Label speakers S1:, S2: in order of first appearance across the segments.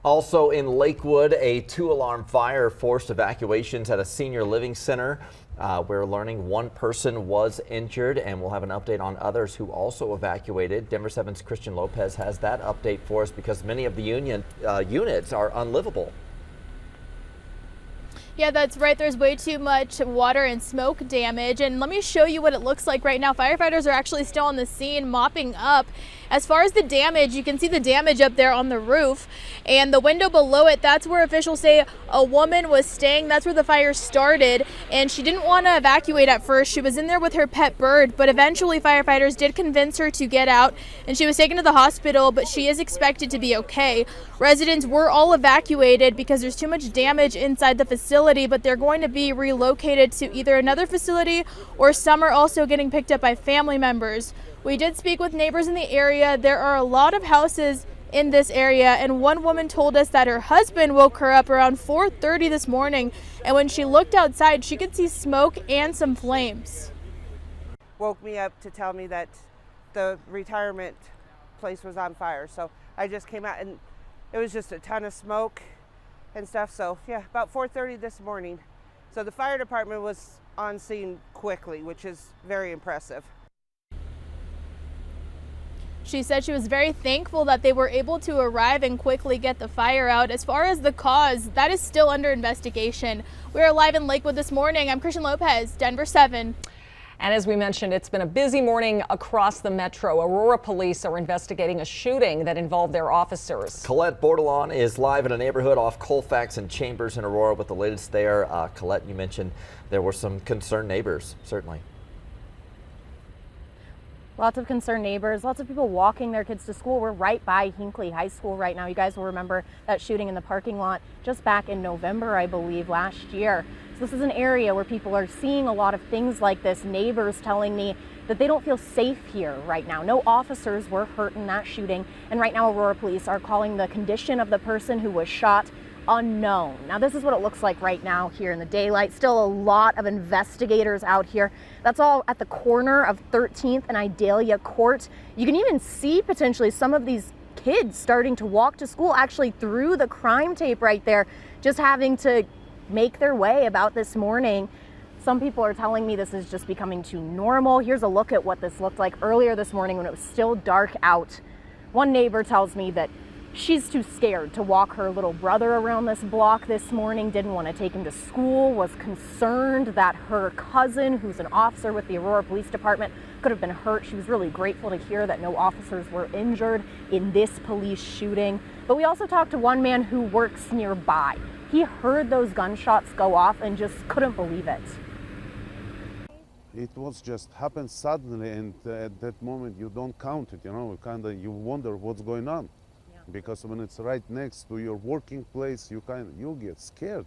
S1: Also in Lakewood, a 2-alarm fire forced evacuations at a senior living center. We're learning one person was injured, and we'll have an update on others who also evacuated. Denver 7's Christian Lopez has that update for us because many of the units are unlivable.
S2: Yeah, that's right. There's way too much water and smoke damage. And let me show you what it looks like right now. Firefighters are actually still on the scene mopping up. As far as the damage, you can see the damage up there on the roof and the window below it. That's where officials say a woman was staying. That's where the fire started. And she didn't want to evacuate at first. She was in there with her pet bird, but eventually firefighters did convince her to get out and she was taken to the hospital, but she is expected to be okay. Residents were all evacuated because there's too much damage inside the facility, but they're going to be relocated to either another facility or some are also getting picked up by family members. We did speak with neighbors in the area. There are a lot of houses in this area, and one woman told us that her husband woke her up around 4:30 this morning, and when she looked outside, she could see smoke and some flames.
S3: Woke me up to tell me that the retirement place was on fire, so I just came out and it was just a ton of smoke and stuff. So yeah, about 4:30 this morning. So the fire department was on scene quickly, which is very impressive.
S2: She said she was very thankful that they were able to arrive and quickly get the fire out. As far as the cause, that is still under investigation. We are live in Lakewood this morning. I'm Christian Lopez, Denver 7.
S4: And as we mentioned, it's been a busy morning across the metro. Aurora police are investigating a shooting that involved their officers.
S1: Colette Bordelon is live in a neighborhood off Colfax and Chambers in Aurora with the latest there. Colette, you mentioned there were some concerned neighbors, certainly.
S5: Lots of concerned neighbors, lots of people walking their kids to school. We're right by Hinckley High School right now. You guys will remember that shooting in the parking lot just back in November, I believe, last year. So this is an area where people are seeing a lot of things like this. Neighbors telling me that they don't feel safe here right now. No officers were hurt in that shooting. And right now, Aurora police are calling the condition of the person who was shot unknown. Now this is what it looks like right now here in the daylight. Still a lot of investigators out here. That's all at the corner of 13th and Idalia Court. You can even see potentially some of these kids starting to walk to school actually through the crime tape right there, just having to make their way about this morning. Some people are telling me this is just becoming too normal. Here's a look at what this looked like earlier this morning when it was still dark out. One neighbor tells me that she's too scared to walk her little brother around this block this morning, didn't want to take him to school, was concerned that her cousin, who's an officer with the Aurora Police Department, could have been hurt. She was really grateful to hear that no officers were injured in this police shooting. But we also talked to one man who works nearby. He heard those gunshots go off and just couldn't believe it.
S6: It was just happened suddenly, and at that moment you don't count it, you wonder what's going on. Because when it's right next to your working place, you get scared,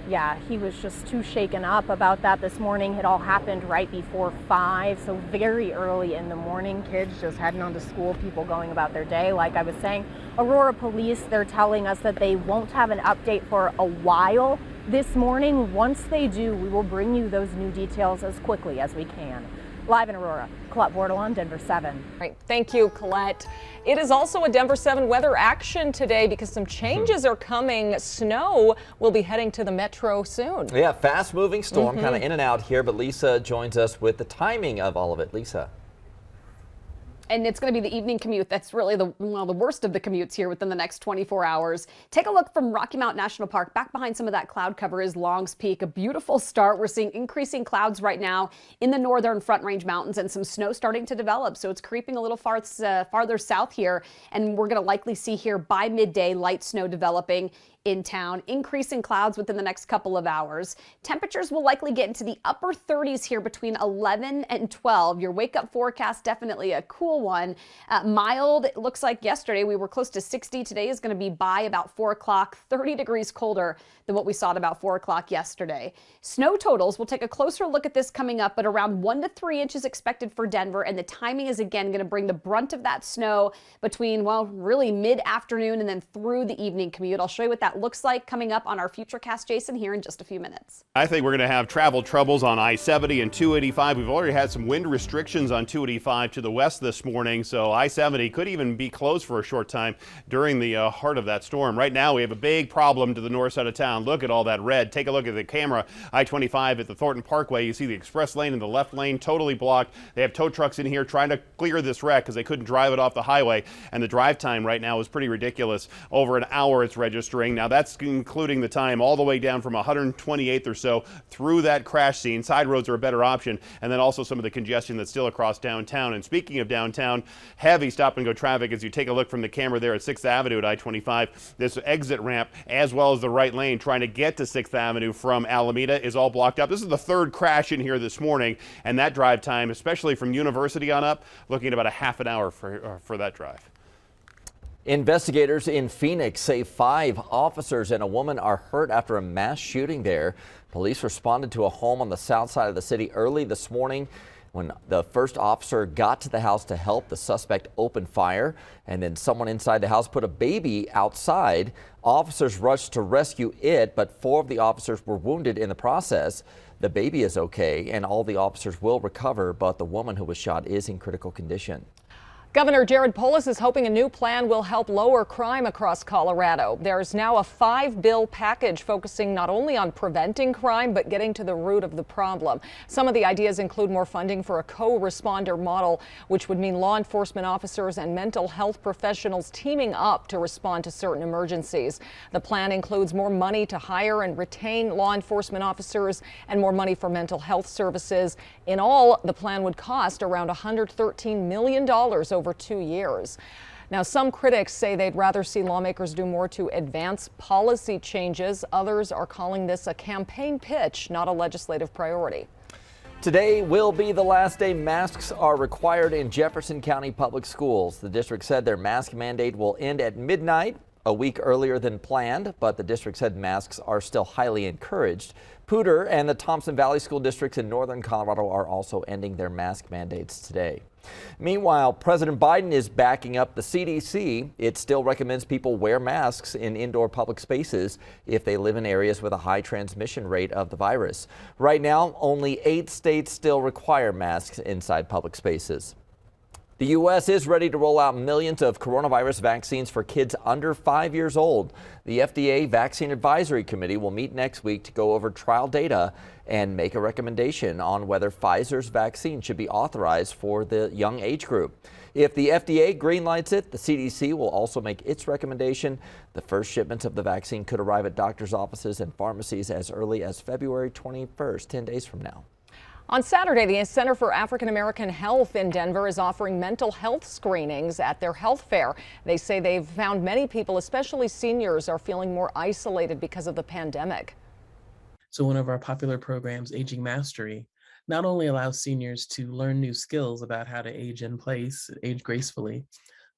S5: Yeah, he was just too shaken up about that this morning. It all happened right before 5, so very early in the morning. Kids just heading on to school, people going about their day. Like I was saying, Aurora police, they're telling us that they won't have an update for a while this morning. Once they do, we will bring you those new details as quickly as we can. Live in Aurora, Colette Bordelon, Denver 7.
S4: Right. Thank you, Colette. It is also a Denver 7 weather action today because some changes are coming. Snow will be heading to the metro soon.
S1: Yeah, fast moving storm, kind of in and out here, but Lisa joins us with the timing of all of it. Lisa.
S7: And it's going to be the evening commute. That's really the worst of the commutes here within the next 24 hours. Take a look from Rocky Mount National Park. Back behind some of that cloud cover is Long's Peak. A beautiful start. We're seeing increasing clouds right now in the northern Front Range Mountains and some snow starting to develop. So it's creeping a little farther south here. And we're going to likely see here by midday light snow developing in town. Increasing clouds within the next couple of hours. Temperatures will likely get into the upper 30s here between 11 and 12. Your wake up forecast, definitely a cool one. Mild, it looks like yesterday we were close to 60. Today is going to be by about 4 o'clock, 30 degrees colder than what we saw at about 4 o'clock yesterday. Snow totals, we'll take a closer look at this coming up, but around 1 to 3 inches expected for Denver, and the timing is again going to bring the brunt of that snow between, well, really mid-afternoon and then through the evening commute. I'll show you what that that looks like coming up on our Futurecast Jason here in just a few minutes.
S8: I think we're going to have travel troubles on I-70 and 285. We've already had some wind restrictions on 285 to the west this morning, so I-70 could even be closed for a short time during the heart of that storm. Right now we have a big problem to the north side of town. Look at all that red. Take a look at the camera. I-25 at the Thornton Parkway. You see the express lane and the left lane totally blocked. They have tow trucks in here trying to clear this wreck because they couldn't drive it off the highway, and the drive time right now is pretty ridiculous. Over an hour it's registering. Now that's including the time all the way down from 128th or so through that crash scene. Side roads are a better option, and then also some of the congestion that's still across downtown. And speaking of downtown, heavy stop and go traffic as you take a look from the camera there at 6th Avenue at I-25. This exit ramp as well as the right lane trying to get to 6th Avenue from Alameda is all blocked up. This is the third crash in here this morning, and that drive time, especially from University on up, looking at about a half an hour for that drive.
S1: Investigators in Phoenix say 5 officers and a woman are hurt after a mass shooting there. Police responded to a home on the south side of the city early this morning. When the first officer got to the house to help, the suspect opened fire, and then someone inside the house put a baby outside. Officers rushed to rescue it, but 4 of the officers were wounded in the process. The baby is okay, and all the officers will recover, but the woman who was shot is in critical condition.
S4: Governor Jared Polis is hoping a new plan will help lower crime across Colorado. There's now a 5-bill package focusing not only on preventing crime, but getting to the root of the problem. Some of the ideas include more funding for a co-responder model, which would mean law enforcement officers and mental health professionals teaming up to respond to certain emergencies. The plan includes more money to hire and retain law enforcement officers and more money for mental health services. In all, the plan would cost around $113 million over 2 years. Now, some critics say they'd rather see lawmakers do more to advance policy changes. Others are calling this a campaign pitch, not a legislative priority.
S1: Today will be the last day masks are required in Jefferson County Public Schools. The district said their mask mandate will end at midnight, a week earlier than planned, but the district said masks are still highly encouraged. Poudre and the Thompson Valley School Districts in northern Colorado are also ending their mask mandates today. Meanwhile, President Biden is backing up the CDC. It still recommends people wear masks in indoor public spaces if they live in areas with a high transmission rate of the virus. Right now, only 8 states still require masks inside public spaces. The U.S. is ready to roll out millions of coronavirus vaccines for kids under 5 years old. The FDA Vaccine Advisory Committee will meet next week to go over trial data and make a recommendation on whether Pfizer's vaccine should be authorized for the young age group. If the FDA greenlights it, the CDC will also make its recommendation. The first shipments of the vaccine could arrive at doctors' offices and pharmacies as early as February 21st, 10 days from now.
S4: On Saturday, the Center for African American Health in Denver is offering mental health screenings at their health fair. They say they've found many people, especially seniors, are feeling more isolated because of the pandemic.
S9: So one of our popular programs, Aging Mastery, not only allows seniors to learn new skills about how to age in place, age gracefully,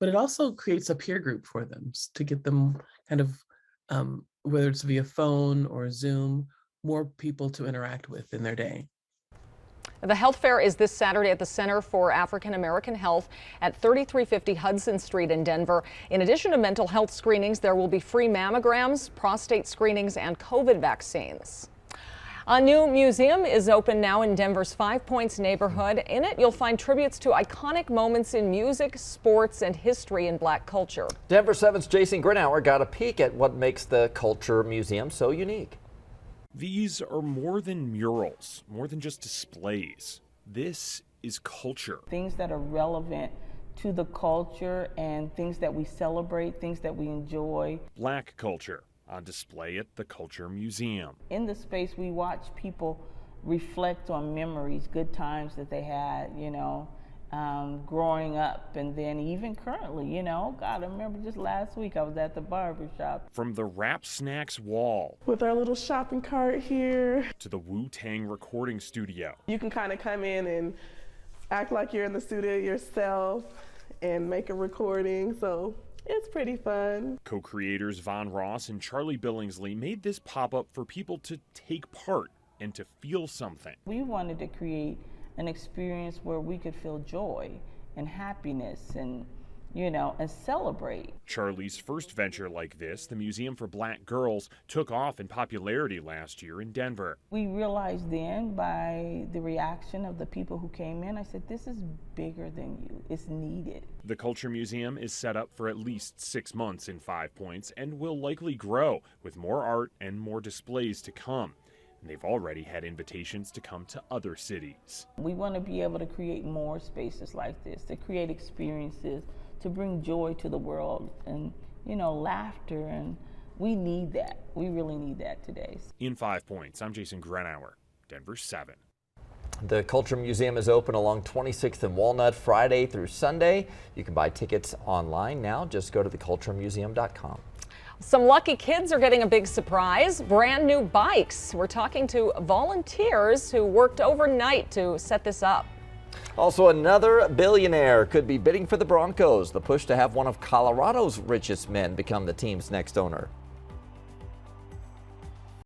S9: but it also creates a peer group for them to get them kind of, whether it's via phone or Zoom, more people to interact with in their day.
S4: The health fair is this Saturday at the Center for African American Health at 3350 Hudson Street in Denver. In addition to mental health screenings, there will be free mammograms, prostate screenings, and COVID vaccines. A new museum is open now in Denver's 5 Points neighborhood. In it, you'll find tributes to iconic moments in music, sports, and history in Black culture.
S1: Denver 7's Jason Grinauer got a peek at what makes the Culture Museum so unique.
S10: These are more than murals, more than just displays. This is culture.
S11: Things that are relevant to the culture and things that we celebrate, things that we enjoy.
S10: Black culture on display at the Culture Museum.
S11: In the space, we watch people reflect on memories, good times that they had, growing up, and then even currently, God, I remember just last week I was at the barber shop.
S10: From the Rap Snacks wall
S12: with our little shopping cart here
S10: to the Wu-Tang recording studio.
S12: You can kind of come in and act like you're in the studio yourself and make a recording, so it's pretty fun.
S10: Co-creators Von Ross and Charlie Billingsley made this pop-up for people to take part and to feel something.
S11: We wanted to create an experience where we could feel joy and happiness and you know, and celebrate.
S10: Charlie's first venture like this, the Museum for Black Girls, took off in popularity last year in Denver.
S11: We realized then by the reaction of the people who came in, I said, this is bigger than you. It's needed.
S10: The Culture Museum is set up for at least 6 months in 5 Points and will likely grow with more art and more displays to come. And they've already had invitations to come to other cities.
S11: We want to be able to create more spaces like this, to create experiences, to bring joy to the world and, you know, laughter. And we need that. We really need that today.
S10: In 5 Points, I'm Jason Grenauer, Denver 7.
S1: The Culture Museum is open along 26th and Walnut Friday through Sunday. You can buy tickets online now. Just go to theculturemuseum.com.
S4: Some lucky kids are getting a big surprise, brand new bikes. We're talking to volunteers who worked overnight to set this up.
S1: Also, another billionaire could be bidding for the Broncos. The push to have one of Colorado's richest men become the team's next owner.